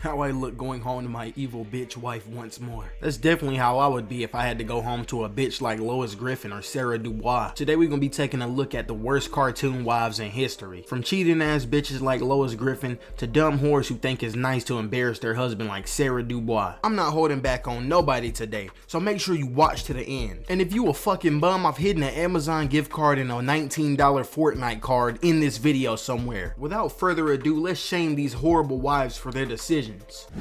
How I look going home to my evil bitch wife once more. That's definitely how I would be if I had to go home to a bitch like Lois Griffin or Sarah Dubois. Today we're gonna be taking a look at the worst cartoon wives in history. From cheating ass bitches like Lois Griffin to dumb whores who think it's nice to embarrass their husband like Sarah Dubois. I'm not holding back on nobody today, so make sure you watch to the end. And if you a fucking bum, I've hidden an Amazon gift card and a $19 Fortnite card in this video somewhere. Without further ado, let's shame these horrible wives for their decisions.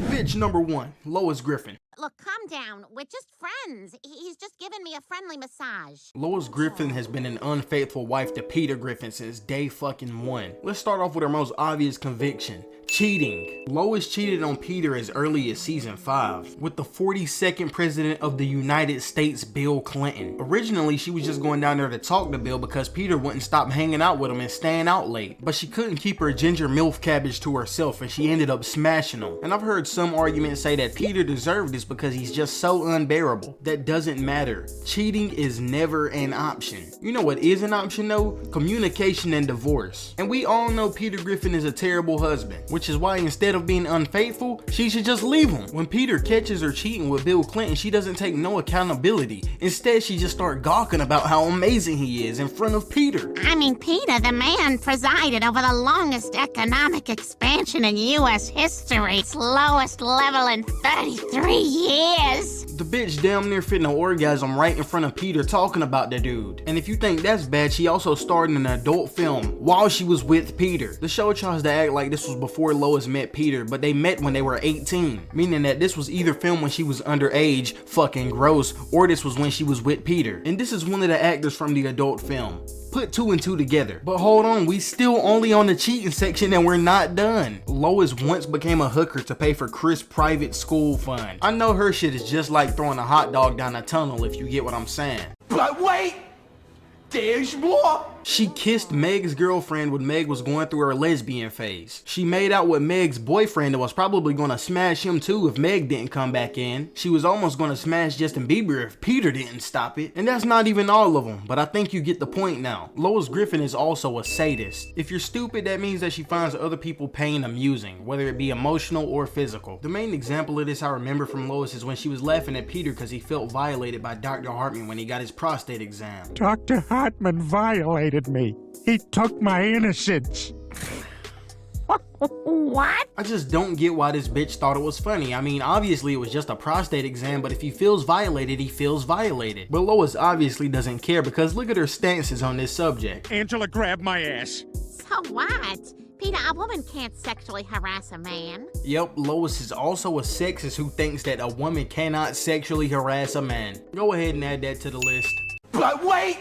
Bitch number 1, Lois Griffin. Look, calm down. We're just friends. He's just giving me a friendly massage. Lois Griffin has been an unfaithful wife to Peter Griffin since day fucking 1. Let's start off with her most obvious conviction. Cheating. Lois cheated on Peter as early as season 5 with the 42nd president of the United States, Bill Clinton. Originally, she was just going down there to talk to Bill because Peter wouldn't stop hanging out with him and staying out late. But she couldn't keep her ginger MILF cabbage to herself and she ended up smashing him. And I've heard some arguments say that Peter deserved this because he's just so unbearable. That doesn't matter. Cheating is never an option. You know what is an option though? Communication and divorce. And we all know Peter Griffin is a terrible husband, which is why instead of being unfaithful, she should just leave him. When Peter catches her cheating with Bill Clinton, she doesn't take no accountability. Instead, she just starts gawking about how amazing he is in front of Peter. I mean, Peter, the man presided over the longest economic expansion in U.S. history. Its lowest level in 33 years. The bitch damn near fitting an orgasm right in front of Peter talking about the dude. And if you think that's bad, she also starred in an adult film while she was with Peter. The show tries to act like this was before Lois met Peter, but they met when they were 18, meaning that this was either filmed when she was underage, fucking gross, or this was when she was with Peter. And this is one of the actors from the adult film. Put 2 and 2 together. But hold on, we still only on the cheating section and we're not done. Lois once became a hooker to pay for Chris' private school fund. I know her shit is just like throwing a hot dog down a tunnel, if you get what I'm saying. But wait! There's more! She kissed Meg's girlfriend when Meg was going through her lesbian phase. She made out with Meg's boyfriend and was probably gonna smash him too if Meg didn't come back in. She was almost gonna smash Justin Bieber if Peter didn't stop it. And that's not even all of them, but I think you get the point now. Lois Griffin is also a sadist. If you're stupid, that means that she finds other people pain amusing, whether it be emotional or physical. The main example of this I remember from Lois is when she was laughing at Peter because he felt violated by Dr. Hartman when he got his prostate exam. Dr. Hartman violated me. He took my innocence. What? I just don't get why this bitch thought it was funny. I mean, obviously it was just a prostate exam, but if he feels violated, he feels violated. But Lois obviously doesn't care because look at her stances on this subject. Angela grabbed my ass. So what? Peter, a woman can't sexually harass a man. Yep, Lois is also a sexist who thinks that a woman cannot sexually harass a man. Go ahead and add that to the list. But wait!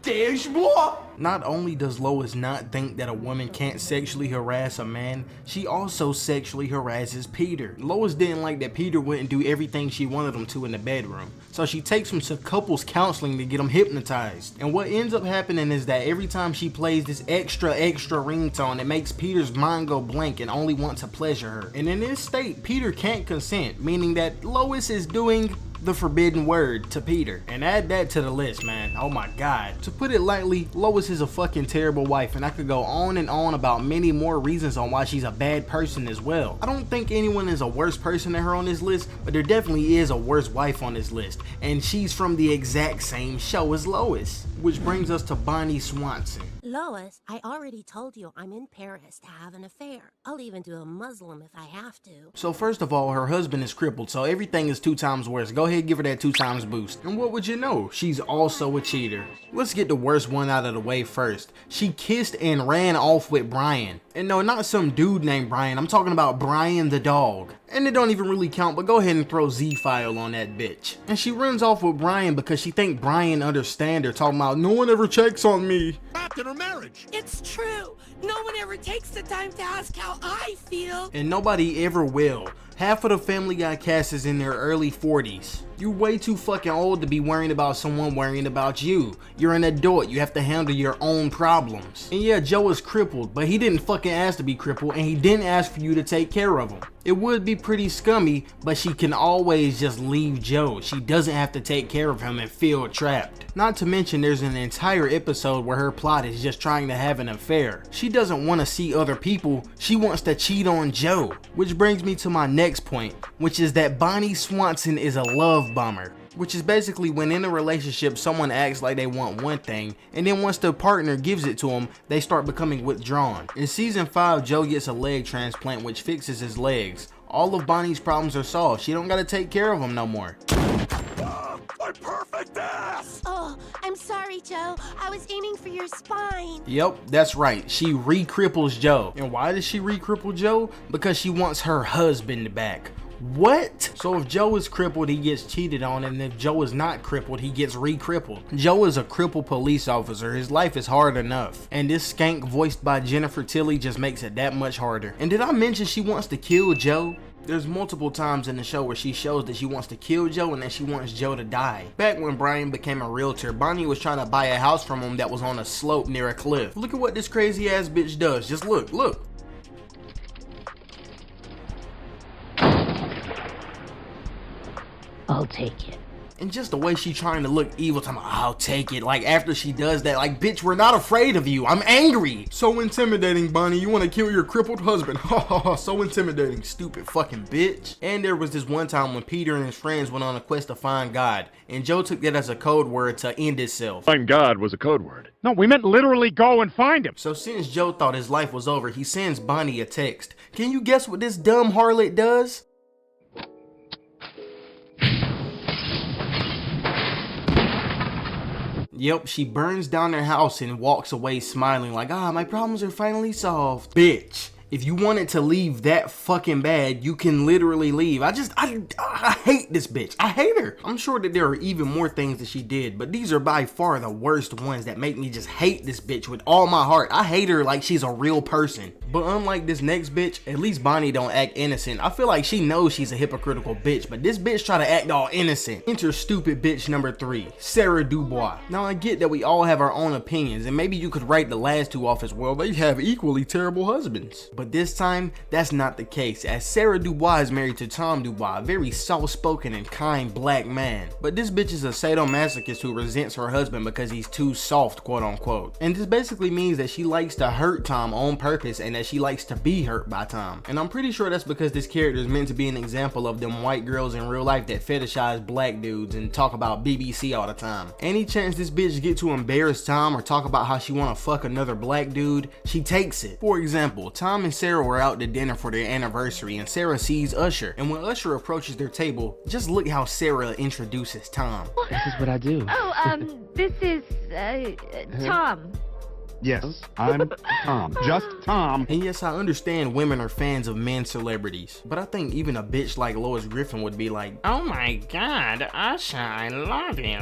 There's more! Not only does Lois not think that a woman can't sexually harass a man, she also sexually harasses Peter. Lois didn't like that Peter wouldn't do everything she wanted him to in the bedroom, so she takes him to couples counseling to get him hypnotized. And what ends up happening is that every time she plays this extra ringtone, it makes Peter's mind go blank and only want to pleasure her. And in this state, Peter can't consent, meaning that Lois is doing the forbidden word to Peter. And add that to the list, man. Oh my god. To put it lightly, Lois is a fucking terrible wife, and I could go on and on about many more reasons on why she's a bad person as well. I don't think anyone is a worse person than her on this list, but there definitely is a worse wife on this list, and she's from the exact same show as Lois. Which brings us to Bonnie Swanson. Lois, I already told you I'm in Paris to have an affair. I'll even do a Muslim if I have to. So first of all, her husband is crippled, so everything is 2 times worse. Go ahead, give her that 2 times boost. And what would you know? She's also a cheater. Let's get the worst one out of the way first. She kissed and ran off with Brian. And no, not some dude named Brian. I'm talking about Brian the dog. And it don't even really count, but go ahead and throw Z-File on that bitch. And she runs off with Brian because she think Brian understand her, talking about no one ever checks on me. After her marriage. It's true. No one ever takes the time to ask how I feel. And nobody ever will. Half of the Family Guy cast is in their early 40s. You're way too fucking old to be worrying about someone worrying about you. You're an adult, you have to handle your own problems. And yeah, Joe is crippled, but he didn't fucking ask to be crippled, and he didn't ask for you to take care of him. It would be pretty scummy, but she can always just leave Joe. She doesn't have to take care of him and feel trapped. Not to mention there's an entire episode where her plot is just trying to have an affair. She doesn't want to see other people, she wants to cheat on Joe. Which brings me to my next point, which is that Bonnie Swanson is a love bomber. Which is basically when in a relationship someone acts like they want one thing, and then once the partner gives it to them, they start becoming withdrawn. In season 5, Joe gets a leg transplant which fixes his legs. All of Bonnie's problems are solved. She don't gotta take care of them no more. My perfect ass! Oh, I'm sorry, Joe. I was aiming for your spine. Yep, that's right. She re-cripples Joe. And why does she re-cripple Joe? Because she wants her husband back. What? So if Joe is crippled, he gets cheated on, and if Joe is not crippled, he gets re-crippled. Joe is a crippled police officer. His life is hard enough. And this skank voiced by Jennifer Tilly just makes it that much harder. And did I mention she wants to kill Joe? There's multiple times in the show where she shows that she wants to kill Joe and that she wants Joe to die. Back when Brian became a realtor, Bonnie was trying to buy a house from him that was on a slope near a cliff. Look at what this crazy ass bitch does. Just look, look. I'll take it. And just the way she trying to look evil, talking about, I'll take it. Like after she does that, like, bitch, we're not afraid of you. I'm angry. So intimidating, Bonnie. You want to kill your crippled husband. So intimidating, stupid fucking bitch. And there was this one time when Peter and his friends went on a quest to find God. And Joe took that as a code word to end itself. Find God was a code word. No, we meant literally go and find him. So since Joe thought his life was over, he sends Bonnie a text. Can you guess what this dumb harlot does? Yep, she burns down their house and walks away smiling like, my problems are finally solved. Bitch, if you want it to leave that fucking bad, you can literally leave. I hate this bitch. I hate her. I'm sure that there are even more things that she did, but these are by far the worst ones that make me just hate this bitch with all my heart. I hate her like she's a real person. But unlike this next bitch, at least Bonnie don't act innocent. I feel like she knows she's a hypocritical bitch, but this bitch try to act all innocent. Enter stupid bitch number 3, Sarah Dubois. Now I get that we all have our own opinions, and maybe you could write the last two off as well. They have equally terrible husbands. But this time, that's not the case, as Sarah Dubois is married to Tom Dubois, a very soft-spoken and kind black man. But this bitch is a sadomasochist who resents her husband because he's too soft, quote unquote. And this basically means that she likes to hurt Tom on purpose and that she likes to be hurt by Tom. And I'm pretty sure that's because this character is meant to be an example of them white girls in real life that fetishize black dudes and talk about BBC all the time. Any chance this bitch get to embarrass Tom or talk about how she wanna fuck another black dude, she takes it. For example, Tom and Sarah were out to dinner for their anniversary and Sarah sees Usher. And when Usher approaches their table, just look how Sarah introduces Tom. This is what I do. Oh, this is, Tom. Yes, I'm Tom. Just Tom. And yes, I understand women are fans of men celebrities, but I think even a bitch like Lois Griffin would be like, oh my god, Usher, I love you.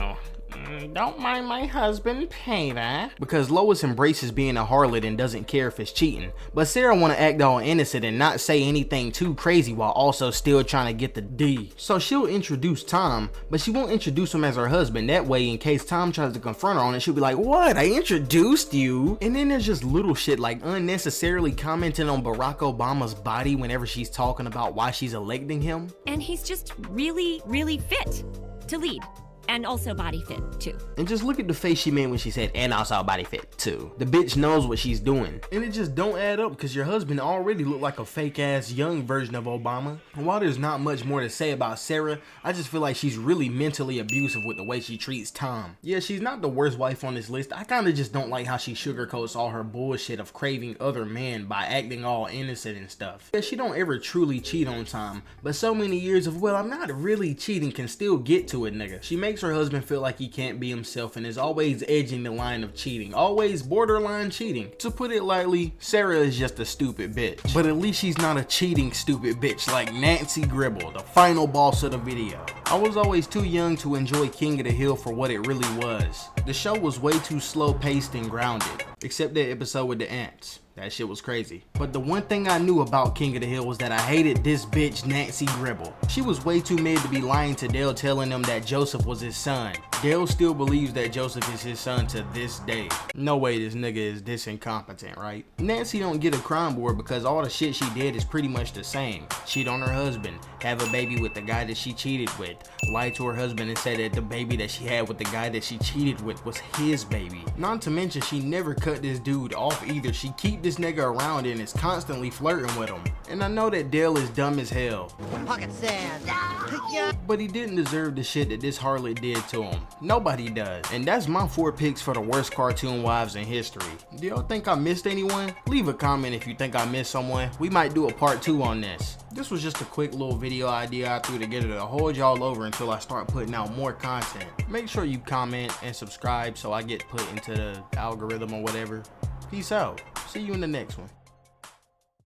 Don't mind my husband, Peter. Because Lois embraces being a harlot and doesn't care if it's cheating. But Sarah want to act all innocent and not say anything too crazy while also still trying to get the D. So she'll introduce Tom, but she won't introduce him as her husband. That way, in case Tom tries to confront her on it, she'll be like, what? I introduced you? And then there's just little shit like unnecessarily commenting on Barack Obama's body whenever she's talking about why she's electing him. And he's just really, really fit to lead. And also body fit, too. And just look at the face she made when she said, and also body fit, too. The bitch knows what she's doing. And it just don't add up because your husband already looked like a fake-ass young version of Obama. And while there's not much more to say about Sarah, I just feel like she's really mentally abusive with the way she treats Tom. Yeah, she's not the worst wife on this list. I kinda just don't like how she sugarcoats all her bullshit of craving other men by acting all innocent and stuff. Yeah, she don't ever truly cheat on Tom, but so many years of, well, I'm not really cheating can still get to it, nigga. She makes her husband feel like he can't be himself and is always edging the line of cheating, always borderline cheating. To put it lightly, Sarah is just a stupid bitch, but at least she's not a cheating stupid bitch like Nancy Gribble, the final boss of the video. I was always too young to enjoy King of the Hill for what it really was. The show was way too slow paced and grounded, except that episode with the ants. That shit was crazy. But the one thing I knew about King of the Hill was that I hated this bitch Nancy Gribble. She was way too mad to be lying to Dale, telling him that Joseph was his son. Dale still believes that Joseph is his son to this day. No way this nigga is this incompetent, right? Nancy don't get a crime board because all the shit she did is pretty much the same. Cheat on her husband, have a baby with the guy that she cheated with, lie to her husband and say that the baby that she had with the guy that she cheated with was his baby. Not to mention she never cut this dude off either. She keep this nigga around and is constantly flirting with him. And I know that Dale is dumb as hell, Pocket sand. but he didn't deserve the shit that this harlot did to him. Nobody does. And that's my 4 picks for the worst cartoon wives in history. Do y'all think I missed anyone? Leave a comment if you think I missed someone. We might do a part 2 on this. This was just a quick little video idea I threw together to hold y'all over until I start putting out more content. Make sure you comment and subscribe so I get put into the algorithm or whatever. Peace out. See you in the next one.